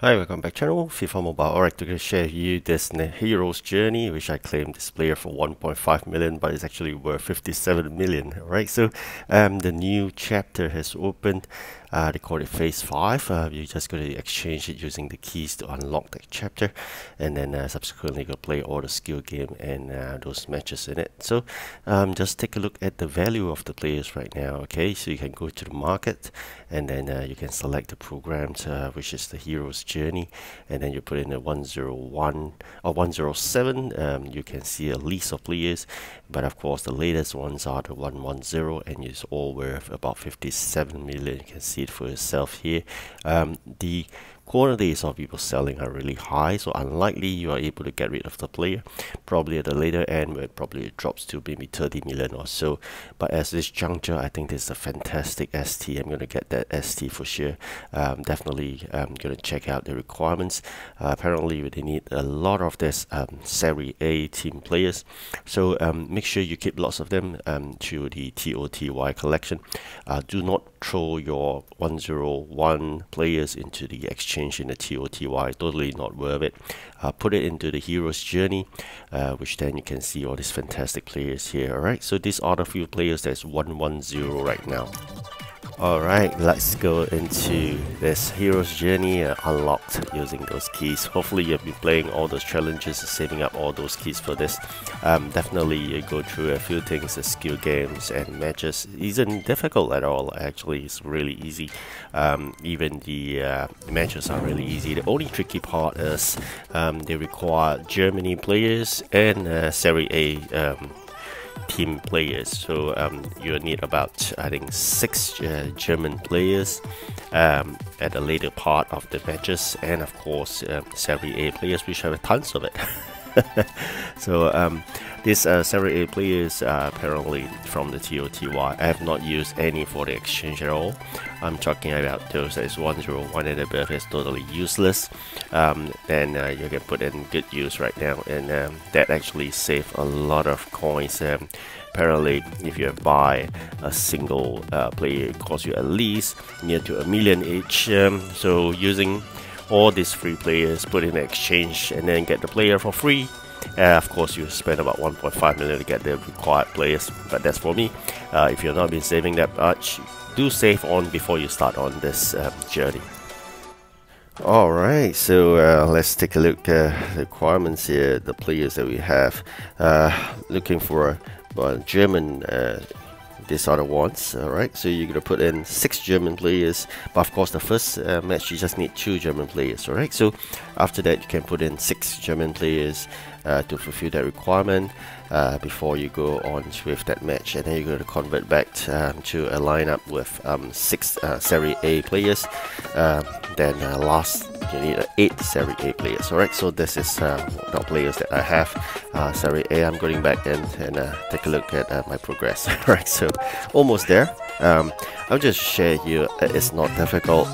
Hi, welcome back channel, FIFA Mobile. Alright, to share with you this hero's journey, which I claimed this player for 1.5 million, but it's actually worth 57 million. Alright, so the new chapter has opened. They call it phase 5. You're just going to exchange it using the keys to unlock that chapter, and then subsequently go play all the skill game and those matches in it. So just take a look at the value of the players right now. Okay, so you can go to the market, and then you can select the programs, which is the hero's journey, and then you put in a 101 or 107. You can see a list of players, but of course the latest ones are the 110, and it's all worth about 57 million. You can see it for yourself here. The quantities of people selling are really high, so unlikely you are able to get rid of the player. Probably at the later end where it probably drops to maybe 30 million or so, but at this juncture I think this is a fantastic ST. I'm going to get that ST for sure. Definitely I'm going to check out the requirements. Apparently they need a lot of this Serie A team players, so make sure you keep lots of them to the TOTY collection. Do not throw your 101 players into the exchange in the TOTY, totally not worth it. Put it into the hero's journey, which then you can see all these fantastic players here. Alright, so these are the few players that's 110 right now. Alright, let's go into this hero's journey unlocked using those keys. Hopefully you've been playing all those challenges and saving up all those keys for this. Definitely go through a few things, the skill games and matches isn't difficult at all. Actually, it's really easy. Even the matches are really easy. The only tricky part is they require Germany players and Serie A team players, so you'll need about I think 6 German players at the later part of the matches, and of course Serie A players, which have tons of it. So these Serie A players are apparently from the TOTY. I have not used any for the exchange at all. I'm talking about those as 101 and above is totally useless. Then you can put in good use right now, and that actually save a lot of coins. Apparently if you buy a single player, it costs you at least near to $1 million each. So using all these free players, put in the exchange and then get the player for free. Of course you spend about 1.5 million to get the required players, but that's for me. If you've not been saving that much, do save on before you start on this journey. Alright, so let's take a look at the requirements here, the players that we have. Looking for German, these are the ones. Alright, so you're going to put in 6 German players, but of course the first match you just need 2 German players. Alright, so after that you can put in 6 German players to fulfill that requirement before you go on with that match, and then you're going to convert back to a lineup with 6 Serie A players. Then last you need 8 Serie A players. Alright, so this is the players that I have. Serie A, I'm going back in and take a look at my progress. Alright, so almost there. I'll just share you, it's not difficult.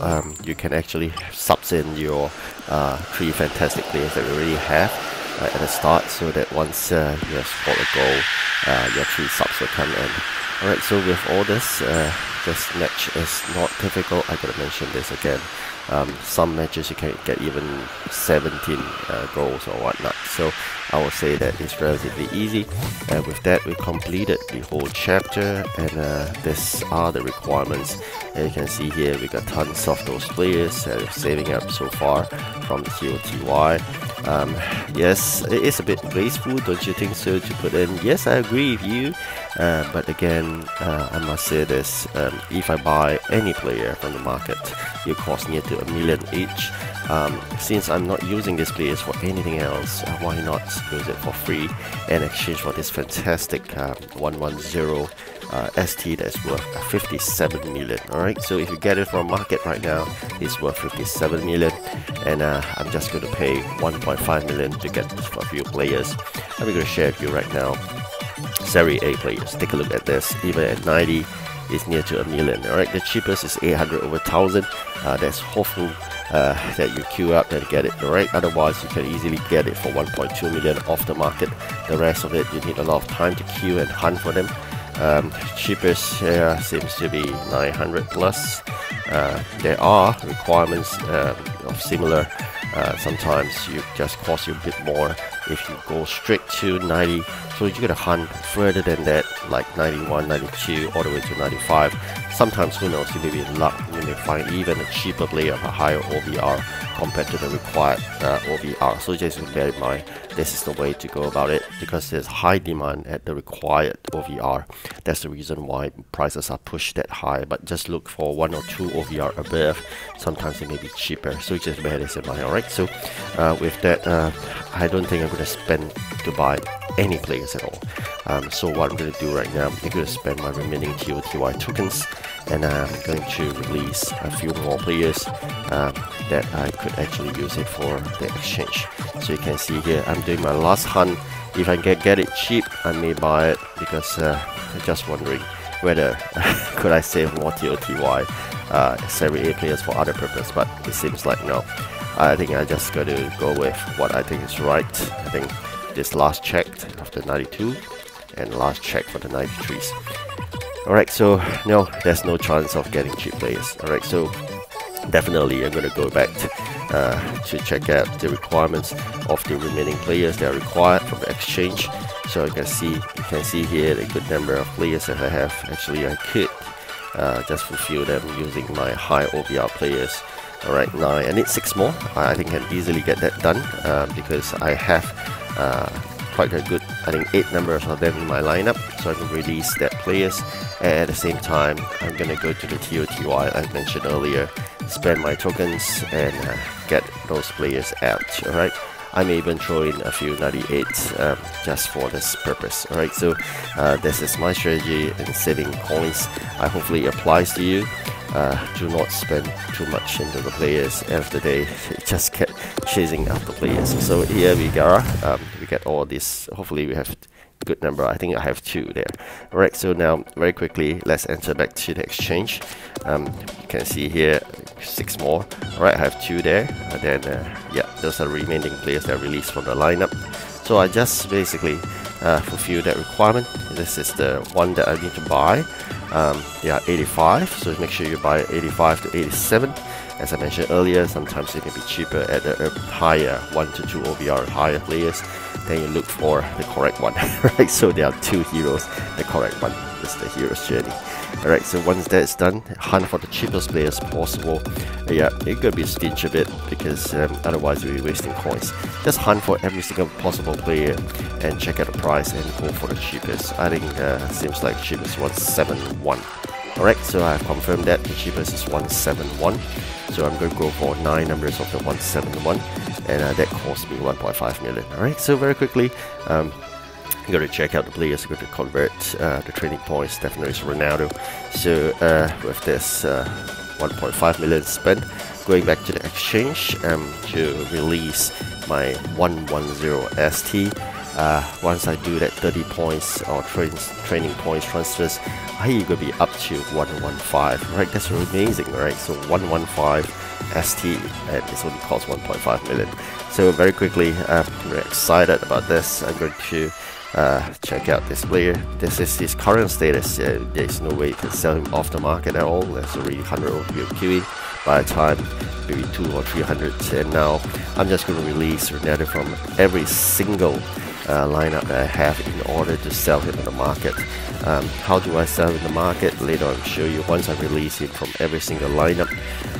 You can actually subs in your 3 fantastic players that we already have at the start, so that once you have scored a goal, your 3 subs will come in. Alright, so with all this, this match is not difficult. I gotta mention this again. Some matches you can get even 17 goals or whatnot, so I will say that it's relatively easy. And with that, we completed the whole chapter, and these are the requirements. And you can see here we got tons of those players saving up so far from the TOTY. Yes, it is a bit wasteful, don't you think so, to put in? Yes, I agree with you, but again, I must say this, if I buy any player from the market, it costs near to $1 million each. Since I'm not using these players for anything else, why not use it for free and exchange for this fantastic 110 ST that's worth 57 million. Alright, so if you get it from market right now, it's worth 57 million, and I'm just going to pay 1.5 million to get this for a few players. I'm going to share with you right now Serie A players. Take a look at this. Even at 90, it's near to $1 million. Alright, the cheapest is 800 over 1000. That's hopeful that you queue up and get it. Alright, otherwise you can easily get it for 1.2 million off the market. The rest of it you need a lot of time to queue and hunt for them. Cheapest seems to be 900 plus. there are requirements of similar. Sometimes you just cost you a bit more if you go straight to 90, so you gotta hunt further than that, like 91, 92, all the way to 95. Sometimes, who knows, you may be in luck, you may find even a cheaper player of a higher OVR compared to the required OVR. So just bear in mind, this is the way to go about it, because there's high demand at the required OVR. That's the reason why prices are pushed that high, but just look for 1 or 2 OVR above. Sometimes it may be cheaper, so just bear this in mind. Alright, so with that, I don't think I'm going to spend to buy any players at all. So what I'm going to do right now, I'm going to spend my remaining TOTY tokens, and I'm going to release a few more players that I could actually use it for the exchange. So you can see here, I'm doing my last hunt. If I get it cheap, I may buy it, because I'm just wondering whether could I save more TOTY Serie A players for other purpose, but it seems like no. I think I just got to go with what I think is right. I think this last check of the 92 and last check for the 93s. Alright, so no, there's no chance of getting cheap players. Alright, so definitely I'm going to go back to check out the requirements of the remaining players that are required from the exchange. So you can see here the good number of players that I have. Actually, I could just fulfill them using my high OVR players. Alright, now I need 6 more. I think I can easily get that done because I have quite a good, I think 8 numbers of them in my lineup, so I can release that players. And at the same time, I'm gonna go to the TOTY I mentioned earlier, spend my tokens and get those players out. Alright, I may even throw in a few 98s just for this purpose. Alright, so this is my strategy in saving coins. I hopefully it applies to you. Do not spend too much into the players. End of the day, just kept chasing after players. So here we go. We get all this. Hopefully we have a good number. I think I have 2 there. Alright, so now very quickly, let's enter back to the exchange. You can see here 6 more. Alright, I have 2 there. And then yeah, those are remaining players that are released from the lineup. So I just basically fulfill that requirement. This is the one that I need to buy. Yeah, 85, so make sure you buy 85 to 87. As I mentioned earlier, sometimes it can be cheaper at the higher 1 to 2 OVR higher players. Then you look for the correct one, right? So there are 2 heroes. The correct one is the hero's journey. Alright, so once that's done, hunt for the cheapest players possible. Yeah, it could be stingy a bit, because otherwise you'll be wasting coins. Just hunt for every single possible player and check out the price and go for the cheapest. I think seems like cheapest 171. Alright, so I've confirmed that the cheapest is 171. So I'm going to go for 9 numbers of the 171, and that cost me 1.5 million. Alright, so very quickly, I'm going to check out the players. I'm going to convert the training points. Definitely is Ronaldo. So with this 1.5 million spent, going back to the exchange to release my 110 ST. Once I do that 30 points or training points transfers, I will be up to 115. Right, that's amazing, right? So 115 ST, and this only costs 1.5 million. So very quickly, I'm very excited about this. I'm going to check out this player. This is his current status. There's no way you can sell him off the market at all. There's already 100 OVO QE by the time maybe 200 or 300. And now I'm just going to release Ronaldo from every single lineup that I have in order to sell him in the market. How do I sell him in the market? Later I'll show you. Once I release him from every single lineup,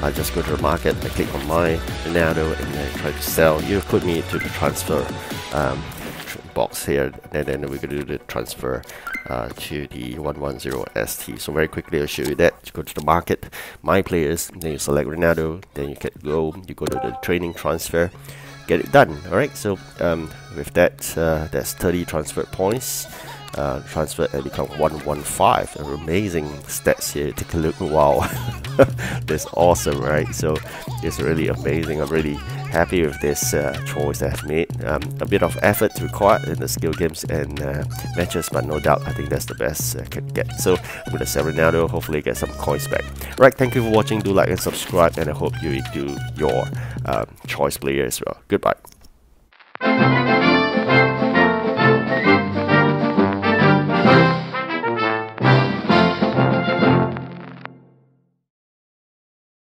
I just go to the market, I click on my Ronaldo, and then try to sell. You put me to the transfer box here, and then we're going to do the transfer to the 110 ST. So very quickly I'll show you that. You go to the market, my players, then you select Ronaldo, then you can go to the training transfer, get it done. Alright, so with that, that's 30 transfer points. Transfer and become 115. Amazing stats here. Take a look. Wow, that's awesome, right? So it's really amazing. I'm really happy with this choice I've made. A bit of effort required in the skill games and matches, but no doubt I think that's the best I can get. So I'm gonna sell Ronaldo, hopefully get some coins back. Right, thank you for watching. Do like and subscribe, and I hope you do your choice player as well. Goodbye.